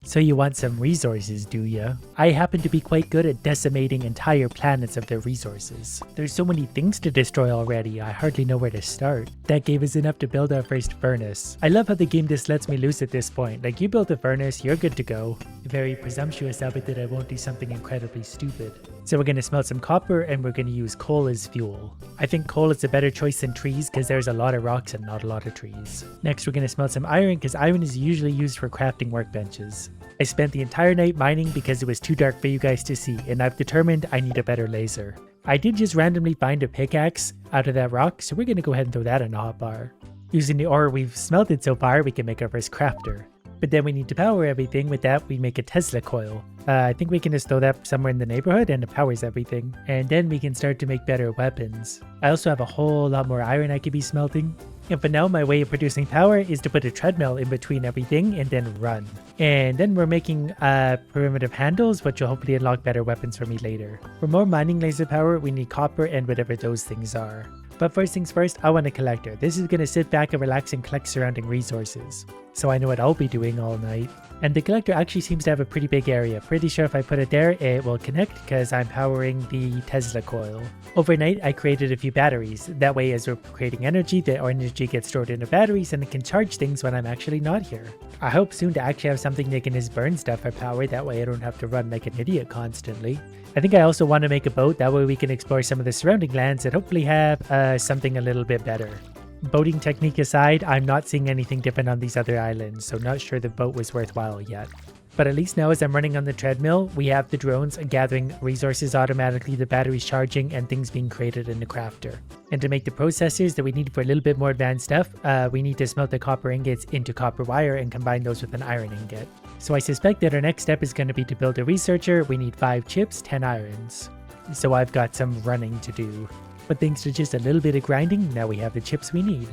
So you want some resources, do ya? I happen to be quite good at decimating entire planets of their resources. There's so many things to destroy already, I hardly know where to start. That gave us enough to build our first furnace. I love how the game just lets me loose at this point. Like, you built a furnace, you're good to go. Very presumptuous of it that I won't do something incredibly stupid. So we're going to smelt some copper and we're going to use coal as fuel. I think coal is a better choice than trees because there's a lot of rocks and not a lot of trees. Next we're going to smelt some iron because iron is usually used for crafting workbenches. I spent the entire night mining because it was too dark for you guys to see, and I've determined I need a better laser. I did just randomly find a pickaxe out of that rock, so we're going to go ahead and throw that in a hotbar. Using the ore we've smelted so far, we can make our first crafter. But then we need to power everything. With that, we make a Tesla coil. I think we can just throw that somewhere in the neighborhood and it powers everything. And then we can start to make better weapons. I also have a whole lot more iron I could be smelting. And for now, my way of producing power is to put a treadmill in between everything and then run. And then we're making primitive handles, which will hopefully unlock better weapons for me later. For more mining laser power, we need copper and whatever those things are. But first things first, I want a collector. This is going to sit back and relax and collect surrounding resources. So I know what I'll be doing all night. And the collector actually seems to have a pretty big area. Pretty sure if I put it there, it will connect because I'm powering the Tesla coil. Overnight, I created a few batteries. That way, as we're creating energy, the energy gets stored in the batteries and it can charge things when I'm actually not here. I hope soon to actually have something that can just burn stuff for power. That way I don't have to run like an idiot constantly. I think I also want to make a boat. That way we can explore some of the surrounding lands and hopefully have something a little bit better. Boating technique aside, I'm not seeing anything different on these other islands, so not sure the boat was worthwhile yet. But at least now as I'm running on the treadmill, we have the drones gathering resources automatically, the batteries charging, and things being created in the crafter. And to make the processors that we need for a little bit more advanced stuff, we need to smelt the copper ingots into copper wire and combine those with an iron ingot. So I suspect that our next step is going to be to build a researcher. We need 5 chips, 10 irons. So I've got some running to do. But thanks to just a little bit of grinding, now we have the chips we need.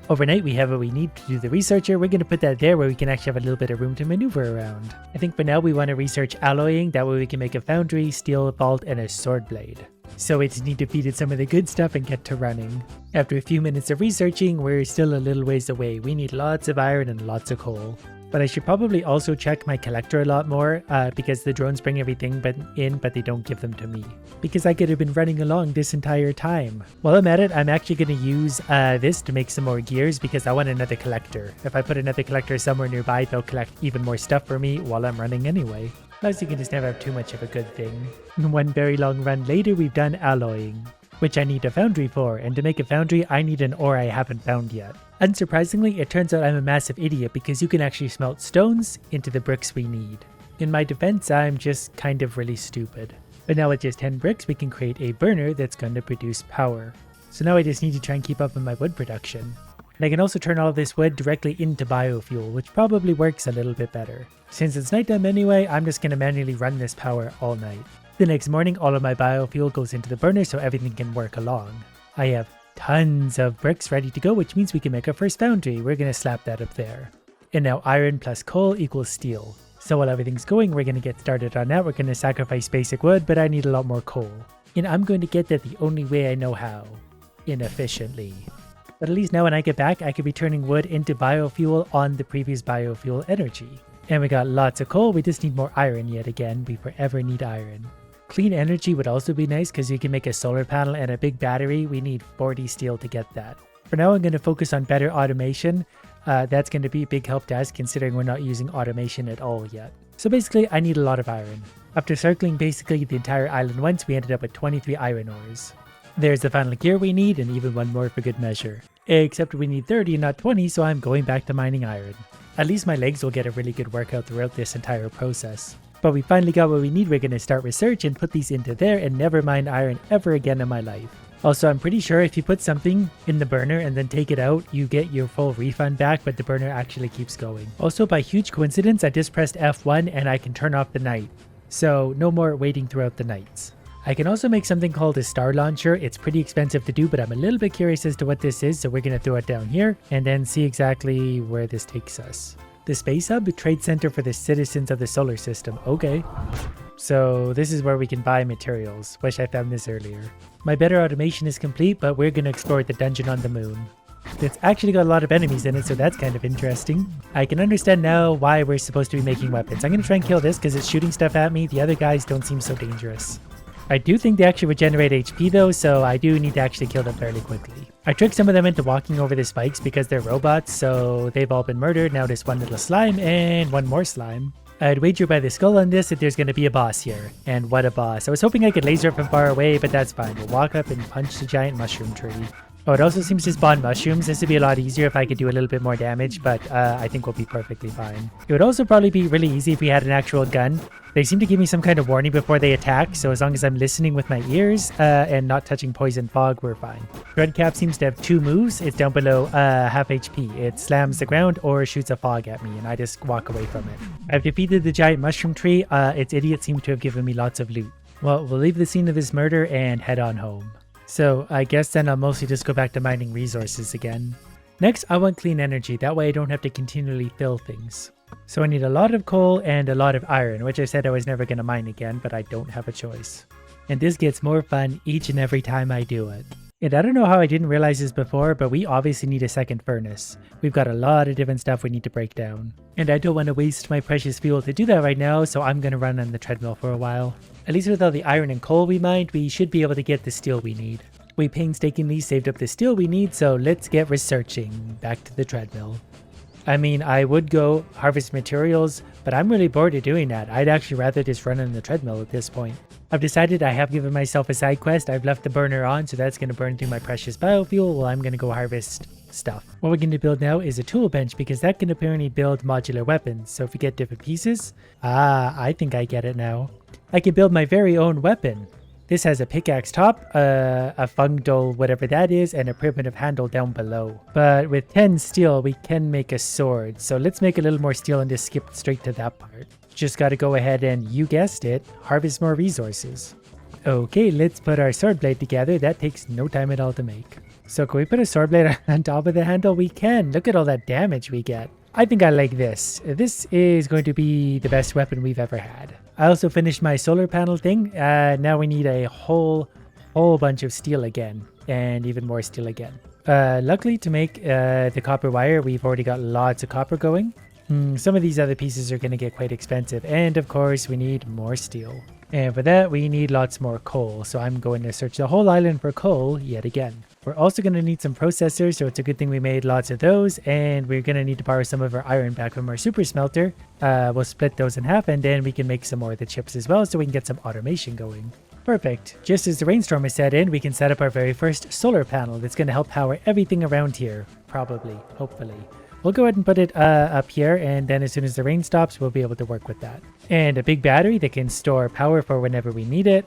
Overnight, we have what we need to do the researcher. We're going to put that there where we can actually have a little bit of room to maneuver around. I think for now we want to research alloying. That way we can make a foundry, steel vault, and a sword blade. So we just need to feed it some of the good stuff and get to running. After a few minutes of researching, we're still a little ways away. We need lots of iron and lots of coal. But I should probably also check my collector a lot more because the drones bring everything but they don't give them to me. Because I could have been running along this entire time. While I'm at it, I'm actually going to use this to make some more gears because I want another collector. If I put another collector somewhere nearby, they'll collect even more stuff for me while I'm running anyway. Plus you can just never have too much of a good thing. One very long run later, we've done alloying, which I need a foundry for, and to make a foundry, I need an ore I haven't found yet. Unsurprisingly, it turns out I'm a massive idiot because you can actually smelt stones into the bricks we need. In my defense, I'm just kind of really stupid. But now with just 10 bricks, we can create a burner that's going to produce power. So now I just need to try and keep up with my wood production. And I can also turn all of this wood directly into biofuel, which probably works a little bit better. Since it's nighttime anyway, I'm just going to manually run this power all night. The next morning, all of my biofuel goes into the burner so everything can work along. I have tons of bricks ready to go, which means we can make our first foundry. We're going to slap that up there. And now iron plus coal equals steel. So while everything's going, we're going to get started on that. We're going to sacrifice basic wood, but I need a lot more coal. And I'm going to get that the only way I know how. Inefficiently. But at least now when I get back, I could be turning wood into biofuel on the previous biofuel energy. And we got lots of coal, we just need more iron yet again. We forever need iron. Clean energy would also be nice because you can make a solar panel and a big battery. We need 40 steel to get that. For now, I'm going to focus on better automation. That's going to be a big help to us considering we're not using automation at all yet. So basically, I need a lot of iron. After circling basically the entire island once, we ended up with 23 iron ores. There's the final gear we need and even one more for good measure. Except we need 30 and not 20, so I'm going back to mining iron. At least my legs will get a really good workout throughout this entire process. But we finally got what we need. We're going to start research and put these into there and never mind iron ever again in my life. Also, I'm pretty sure if you put something in the burner and then take it out, you get your full refund back, but the burner actually keeps going. Also, by huge coincidence, I just pressed F1 and I can turn off the night. So no more waiting throughout the nights. I can also make something called a star launcher. It's pretty expensive to do, but I'm a little bit curious as to what this is, so we're going to throw it down here and then see exactly where this takes us. The Space Hub, trade center for the citizens of the solar system. Okay. So this is where we can buy materials. Wish I found this earlier. My better automation is complete, but we're going to explore the dungeon on the moon. It's actually got a lot of enemies in it, so that's kind of interesting. I can understand now why we're supposed to be making weapons. I'm going to try and kill this because it's shooting stuff at me. The other guys don't seem so dangerous. I do think they actually regenerate HP though, so I do need to actually kill them fairly quickly. I tricked some of them into walking over the spikes because they're robots, so they've all been murdered. Now there's one little slime and one more slime. I'd wager by the skull on this that there's going to be a boss here. And what a boss. I was hoping I could laser it from far away, but that's fine. We'll walk up and punch the giant mushroom tree. Oh, it also seems to spawn mushrooms. This would be a lot easier if I could do a little bit more damage, but I think we'll be perfectly fine. It would also probably be really easy if we had an actual gun. They seem to give me some kind of warning before they attack, so as long as I'm listening with my ears and not touching poison fog, we're fine. Redcap seems to have 2 moves. It's down below half HP. It slams the ground or shoots a fog at me, and I just walk away from it. I've defeated the giant mushroom tree. Its idiots seem to have given me lots of loot. Well, we'll leave the scene of this murder and head on home. So I guess then I'll mostly just go back to mining resources again. Next, I want clean energy. That way I don't have to continually fill things. So I need a lot of coal and a lot of iron, which I said I was never going to mine again, but I don't have a choice. And this gets more fun each and every time I do it. And I don't know how I didn't realize this before, but we obviously need a second furnace. We've got a lot of different stuff we need to break down. And I don't want to waste my precious fuel to do that right now, so I'm going to run on the treadmill for a while. At least with all the iron and coal we mined, we should be able to get the steel we need. We painstakingly saved up the steel we need, so let's get researching. Back to the treadmill. I mean, I would go harvest materials, but I'm really bored of doing that. I'd actually rather just run on the treadmill at this point. I've decided I have given myself a side quest. I've left the burner on, so that's going to burn through my precious biofuel while I'm going to go harvest stuff. What we're going to build now is a tool bench because that can apparently build modular weapons. So if we get different pieces, I think I get it now. I can build my very own weapon. This has a pickaxe top, a fungal whatever that is, and a primitive handle down below. But with 10 steel, we can make a sword. So let's make a little more steel and just skip straight to that part. Just got to go ahead and, you guessed it, harvest more resources. Okay, let's put our sword blade together. That takes no time at all to make. So can we put a sword blade on top of the handle? We can. Look at all that damage we get. I think I like this. This is going to be the best weapon we've ever had. I also finished my solar panel thing. Now we need a whole bunch of steel again, and even more steel again. Luckily to make the copper wire, we've already got lots of copper going. Some of these other pieces are going to get quite expensive, and of course we need more steel. And for that we need lots more coal, so I'm going to search the whole island for coal yet again. We're also going to need some processors, so it's a good thing we made lots of those, and we're going to need to borrow some of our iron back from our super smelter. We'll split those in half, and then we can make some more of the chips as well, so we can get some automation going. Perfect. Just as the rainstorm is set in, we can set up our very first solar panel that's going to help power everything around here. Probably. Hopefully. We'll go ahead and put it up here, and then as soon as the rain stops, we'll be able to work with that. And a big battery that can store power for whenever we need it.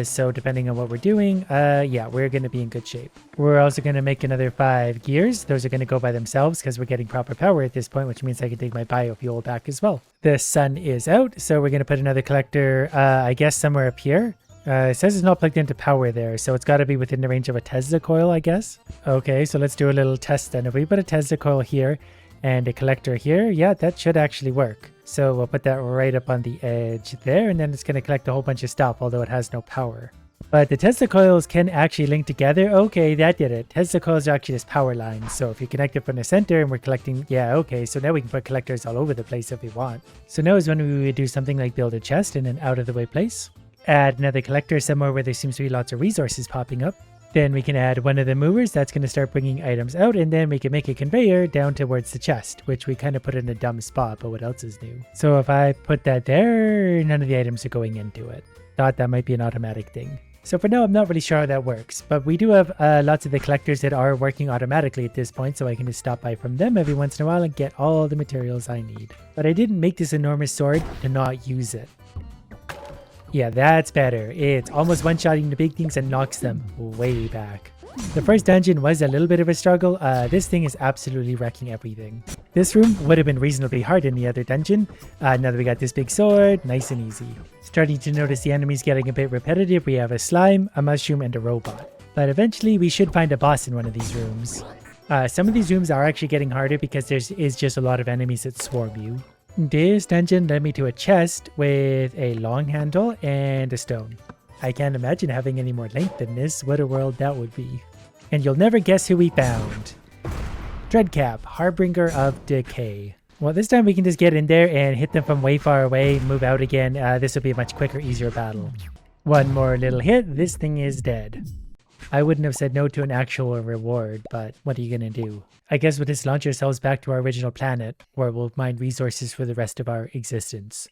So depending on what we're doing, yeah, we're going to be in good shape. We're also going to make another 5 gears. Those are going to go by themselves because we're getting proper power at this point, which means I can take my biofuel back as well. The sun is out, so we're going to put another collector, I guess, somewhere up here. It says it's not plugged into power there, so it's got to be within the range of a Tesla coil, I guess. Okay, so let's do a little test then. If we put a Tesla coil here and a collector here, yeah, that should actually work. So we'll put that right up on the edge there, and then it's going to collect a whole bunch of stuff, although it has no power. But the Tesla coils can actually link together. Okay, that did it. Tesla coils are actually just power lines. So if you connect it from the center and we're collecting, yeah, okay. So now we can put collectors all over the place if we want. So now is when we would do something like build a chest in an out-of-the-way place. Add another collector somewhere where there seems to be lots of resources popping up. Then we can add one of the movers that's going to start bringing items out, and then we can make a conveyor down towards the chest, which we kind of put in a dumb spot, but what else is new? So if I put that there, none of the items are going into it. Thought that might be an automatic thing. So for now, I'm not really sure how that works, but we do have lots of the collectors that are working automatically at this point, so I can just stop by from them every once in a while and get all the materials I need. But I didn't make this enormous sword to not use it. Yeah, that's better. It's almost one-shotting the big things and knocks them way back. The first dungeon was a little bit of a struggle. This thing is absolutely wrecking everything. This room would have been reasonably hard in the other dungeon. Now that we got this big sword, nice and easy. Starting to notice the enemies getting a bit repetitive. We have a slime, a mushroom, and a robot. But eventually we should find a boss in one of these rooms. Some of these rooms are actually getting harder because there is just a lot of enemies that swarm you. This dungeon led me to a chest with a long handle and a stone. I can't imagine having any more length than this. What a world that would be. And you'll never guess who we found. Dreadcap, Harbinger of Decay. Well, this time we can just get in there and hit them from way far away, move out again. This will be a much quicker, easier battle. One more little hit, this thing is dead. I wouldn't have said no to an actual reward, but what are you gonna do? I guess we'll just launch ourselves back to our original planet, where we'll mine resources for the rest of our existence.